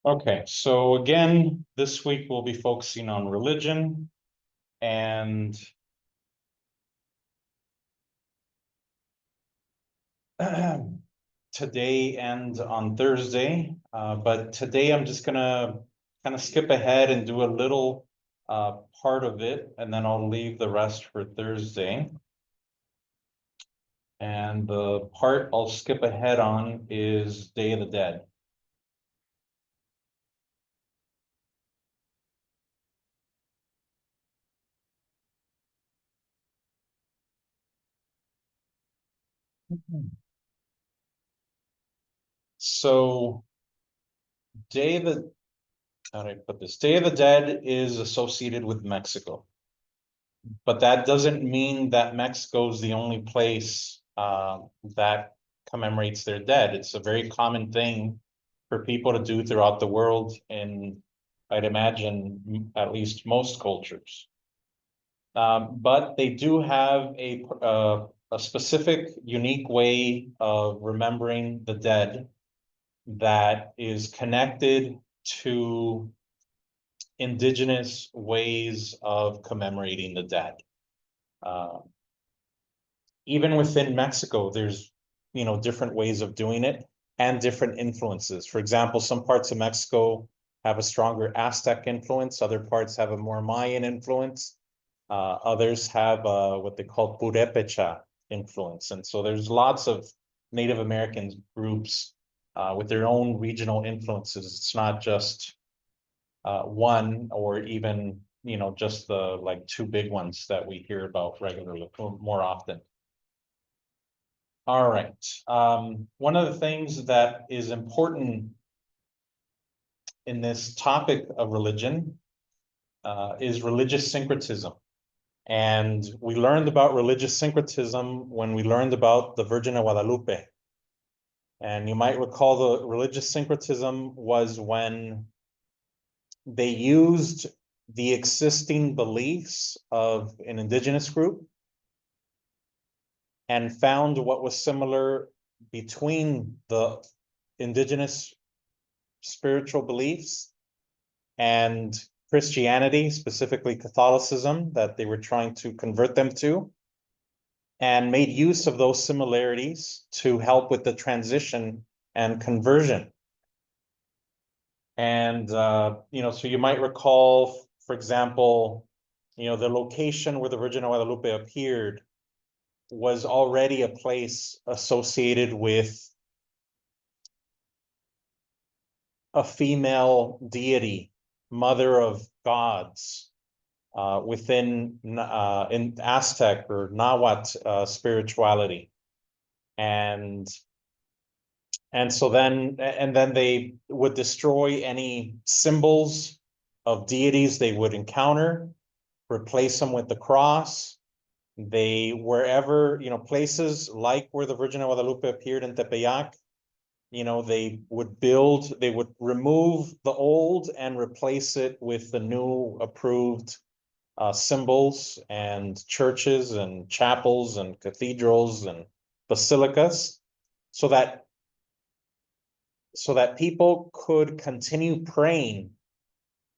Okay, so again, this week we'll be focusing on religion and today and on Thursday. But today I'm just gonna kind of skip ahead and do a little part of it, and then I'll leave the rest for Thursday. And the part I'll skip ahead on is Day of the Dead. So Day of the, how do I put this? Day of the Dead is associated with Mexico. But that doesn't mean that Mexico is the only place that commemorates their dead. It's a very common thing for people to do throughout the world, and I'd imagine at least most cultures. But they do have a specific, unique way of remembering the dead that is connected to indigenous ways of commemorating the dead. Uh, Even within Mexico, there's, different ways of doing it and different influences. For example, some parts of Mexico have a stronger Aztec influence, other parts have a more Mayan influence, others have what they call Purepecha influence. And so there's lots of Native American groups with their own regional influences. It's not just one or even, just the like two big ones that we hear about regularly or more often. All right. One of the things that is important in this topic of religion is religious syncretism. And we learned about religious syncretism when we learned about the Virgin of Guadalupe. And you might recall the religious syncretism was when they used the existing beliefs of an indigenous group and found what was similar between the indigenous spiritual beliefs and Christianity, specifically Catholicism, that they were trying to convert them to, and made use of those similarities to help with the transition and conversion. And, so you might recall, for example, the location where the Virgin of Guadalupe appeared was already a place associated with a female deity, mother of gods, within in Aztec or Nahuatl spirituality. And so then they would destroy any symbols of deities they would encounter, replace them with the cross. They, wherever, places like where the Virgin of Guadalupe appeared in Tepeyac, they would remove the old and replace it with the new approved symbols and churches and chapels and cathedrals and basilicas, so that people could continue praying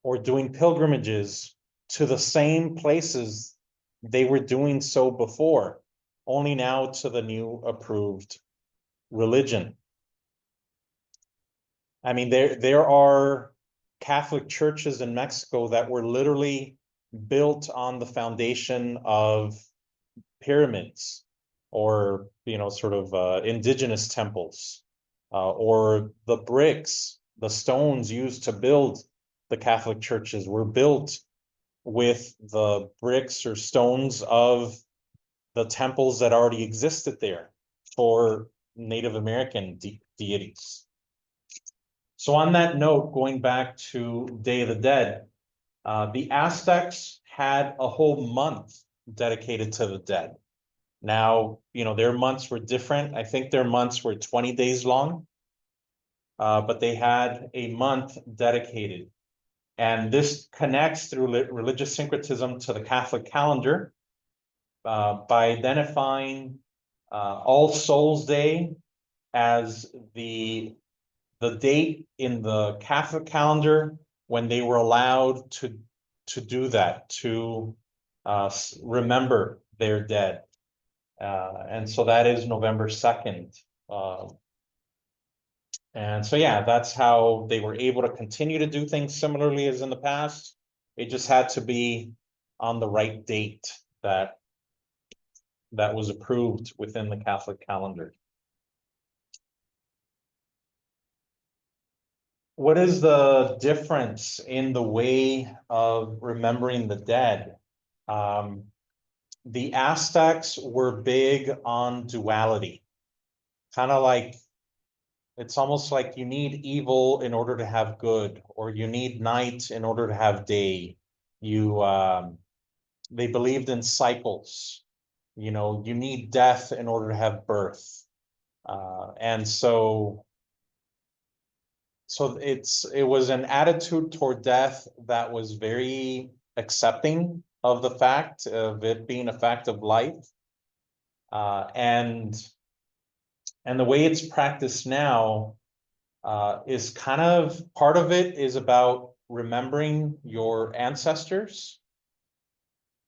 or doing pilgrimages to the same places they were doing so before, only now to the new approved religion. I mean, there are Catholic churches in Mexico that were literally built on the foundation of pyramids or, sort of indigenous temples, or the bricks, the stones used to build the Catholic churches were built with the bricks or stones of the temples that already existed there for Native American deities. So on that note, going back to Day of the Dead, the Aztecs had a whole month dedicated to the dead. Now, their months were different. I think their months were 20 days long, but they had a month dedicated. And this connects through religious syncretism to the Catholic calendar by identifying All Souls Day as the the date in the Catholic calendar when they were allowed to do that, to remember their dead. And so that is November 2nd. And so, yeah, that's how they were able to continue to do things similarly as in the past. It just had to be on the right date that was approved within the Catholic calendar. What is the difference in the way of remembering the dead? The Aztecs were big on duality, kind of like, it's almost like you need evil in order to have good, or you need night in order to have day. They believed in cycles. You need death in order to have birth. And so it was an attitude toward death that was very accepting of the fact of it being a fact of life. And the way it's practiced now is kind of, part of it is about remembering your ancestors.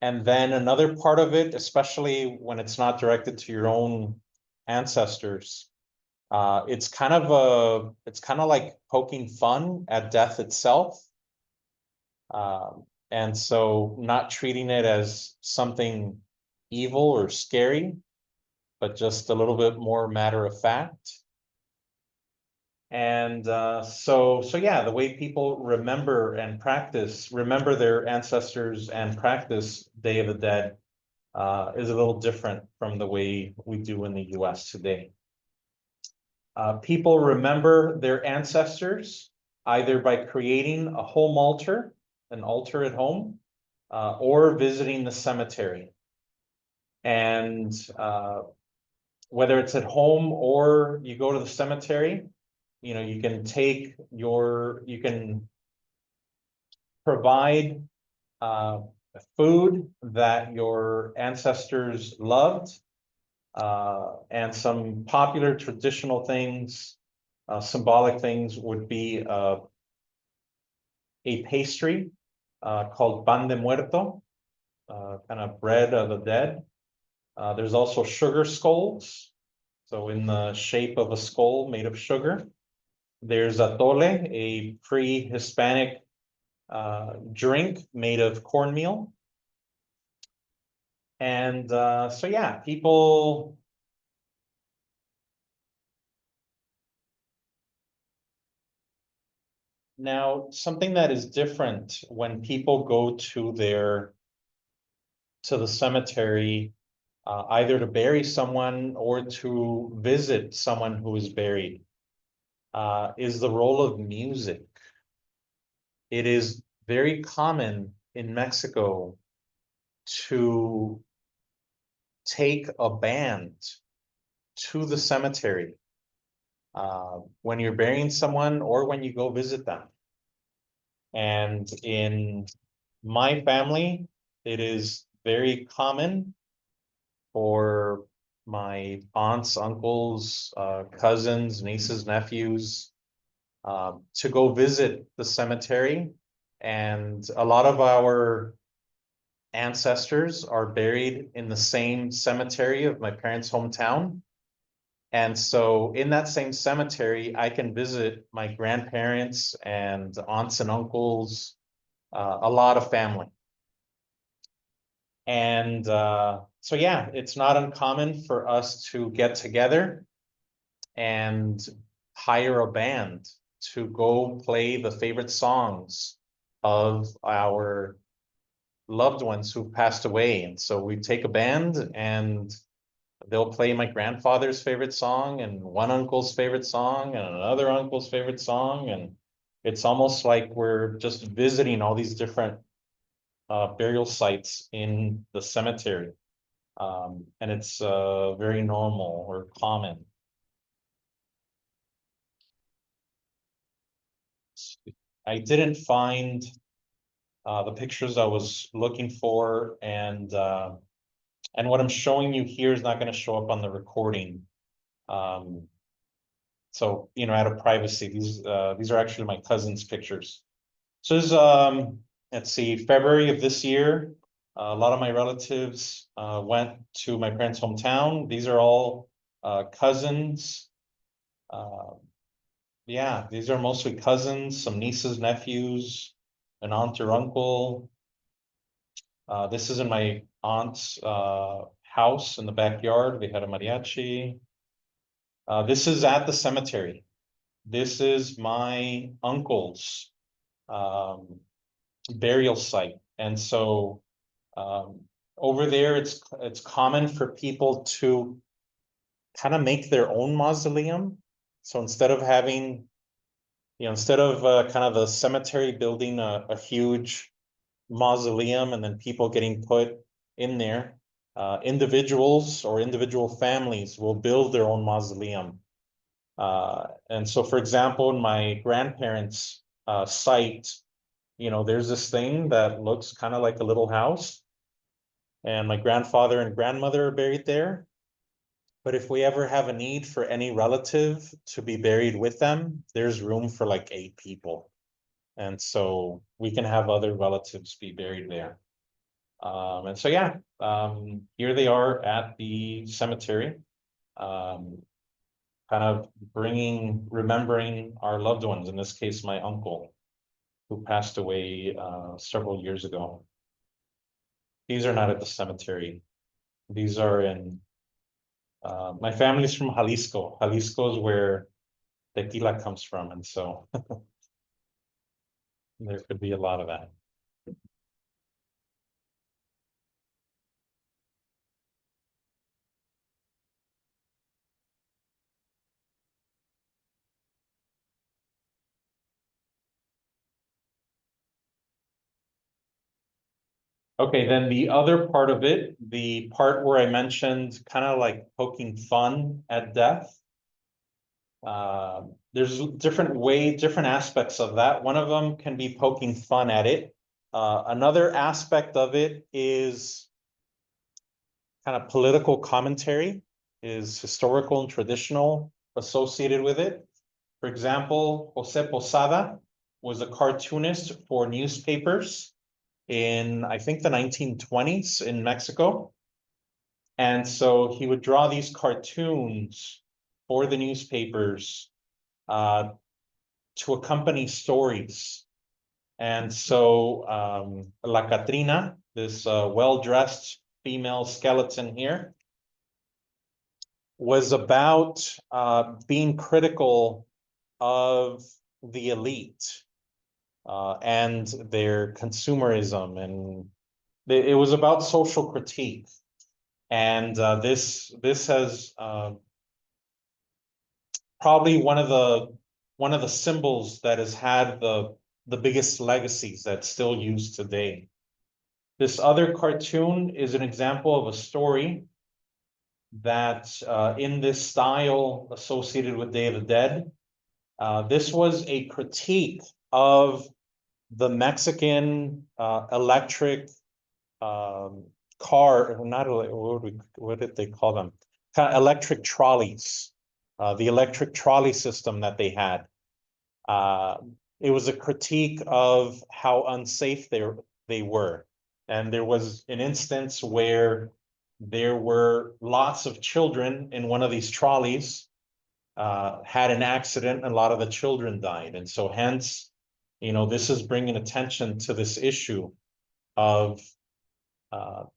And then another part of it, especially when it's not directed to your own ancestors, it's kind of like poking fun at death itself. And so not treating it as something evil or scary, but just a little bit more matter of fact. And so yeah, the way people remember their ancestors and practice Day of the Dead is a little different from the way we do in the US today. People remember their ancestors either by creating a home altar, an altar at home, or visiting the cemetery. And whether it's at home or you go to the cemetery, you can provide food that your ancestors loved, and some popular traditional things, symbolic things would be a pastry called pan de muerto, kind of bread of the dead. There's also sugar skulls, so in the shape of a skull made of sugar. There's atole, a pre-Hispanic drink made of cornmeal. And so yeah, people now, something that is different when people go to the cemetery, either to bury someone or to visit someone who is buried, is the role of music. It is very common in Mexico to take a band to the cemetery when you're burying someone or when you go visit them. And in my family, it is very common for my aunts, uncles, cousins, nieces, nephews, to go visit the cemetery. And a lot of our ancestors are buried in the same cemetery of my parents' hometown. And so in that same cemetery, I can visit my grandparents and aunts and uncles, a lot of family. And so yeah, it's not uncommon for us to get together and hire a band to go play the favorite songs of our loved ones who passed away. And so we take a band and they'll play my grandfather's favorite song and one uncle's favorite song and another uncle's favorite song. And it's almost like we're just visiting all these different burial sites in the cemetery. And it's very normal or common. I didn't find the pictures I was looking for, and what I'm showing you here is not going to show up on the recording. So, out of privacy, these are actually my cousin's pictures. So this is, let's see, February of this year. A lot of my relatives went to my parents' hometown. These are all cousins. Yeah, these are mostly cousins, some nieces, nephews, an aunt or uncle. This is in my aunt's house in the backyard. We had a mariachi. This is at the cemetery. This is my uncle's burial site. And so over there, it's common for people to kind of make their own mausoleum. So instead of having, instead of kind of the cemetery building a huge mausoleum and then people getting put in there, individuals or individual families will build their own mausoleum. And so, for example, in my grandparents' site, there's this thing that looks kind of like a little house. And my grandfather and grandmother are buried there. But if we ever have a need for any relative to be buried with them, there's room for like 8 people. And so we can have other relatives be buried there. And so, yeah, here they are at the cemetery, kind of remembering our loved ones, in this case, my uncle, who passed away several years ago. These are not at the cemetery. These are in, my family's from Jalisco. Jalisco is where tequila comes from. And so there could be a lot of that. Okay, then the other part of it, the part where I mentioned kind of like poking fun at death. There's different aspects of that. One of them can be poking fun at it. Another aspect of it is kind of political commentary, is historical and traditional associated with it. For example, Jose Posada was a cartoonist for newspapers in, I think, the 1920s in Mexico. And so he would draw these cartoons for the newspapers to accompany stories. And so La Catrina, this well-dressed female skeleton here, was about being critical of the elite and their consumerism, and it was about social critique. And this has probably one of the symbols that has had the biggest legacies that's still used today. This other cartoon is an example of a story that in this style associated with Day of the Dead. This was a critique of the Mexican electric car, not what did they call them? Kind of electric trolleys, the electric trolley system that they had. It was a critique of how unsafe they were. And there was an instance where there were lots of children in one of these trolleys, had an accident, and a lot of the children died. And so hence, this is bringing attention to this issue of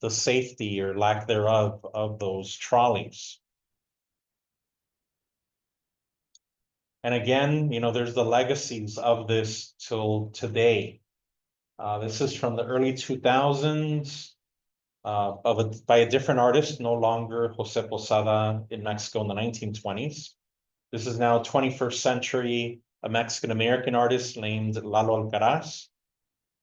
the safety or lack thereof of those trolleys. And again, there's the legacies of this till today. This is from the early 2000s by a different artist, no longer Jose Posada in Mexico in the 1920s. This is now 21st century, a Mexican-American artist named Lalo Alcaraz.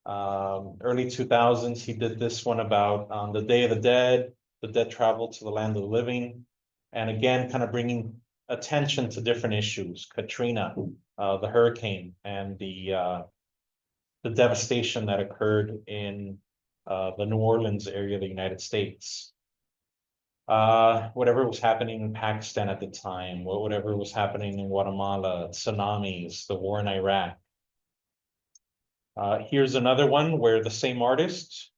Early 2000s, he did this one about the Day of the Dead travel to the land of the living. And again, kind of bringing attention to different issues, Katrina, the hurricane, and the devastation that occurred in the New Orleans area of the United States. whatever was happening in Pakistan at the time, whatever was happening in Guatemala, tsunamis, the war in Iraq. Here's another one where the same artist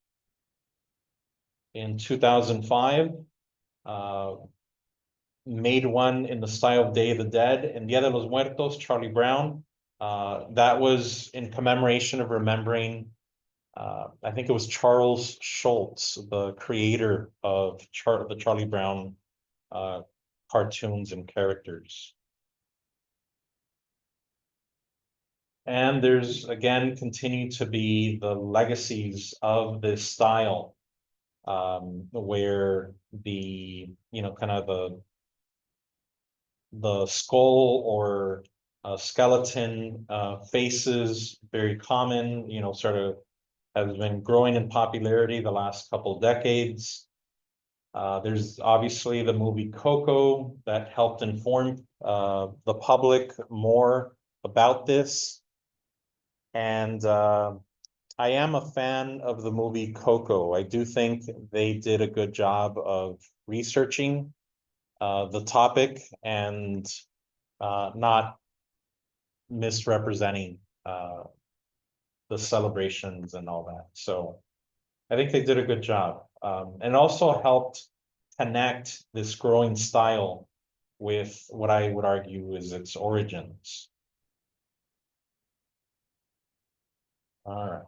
in 2005 made one in the style of Day of the Dead and Dia de los Muertos, Charlie Brown. That was in commemoration of remembering, I think it was Charles Schultz, the creator of the Charlie Brown cartoons and characters. And there's, again, continue to be the legacies of this style, where the, kind of the skull or skeleton faces, very common, sort of has been growing in popularity the last couple decades. There's obviously the movie Coco that helped inform the public more about this. And I am a fan of the movie Coco. I do think they did a good job of researching the topic and not misrepresenting the celebrations and all that. So I think they did a good job. And also helped connect this growing style with what I would argue is its origins. All right.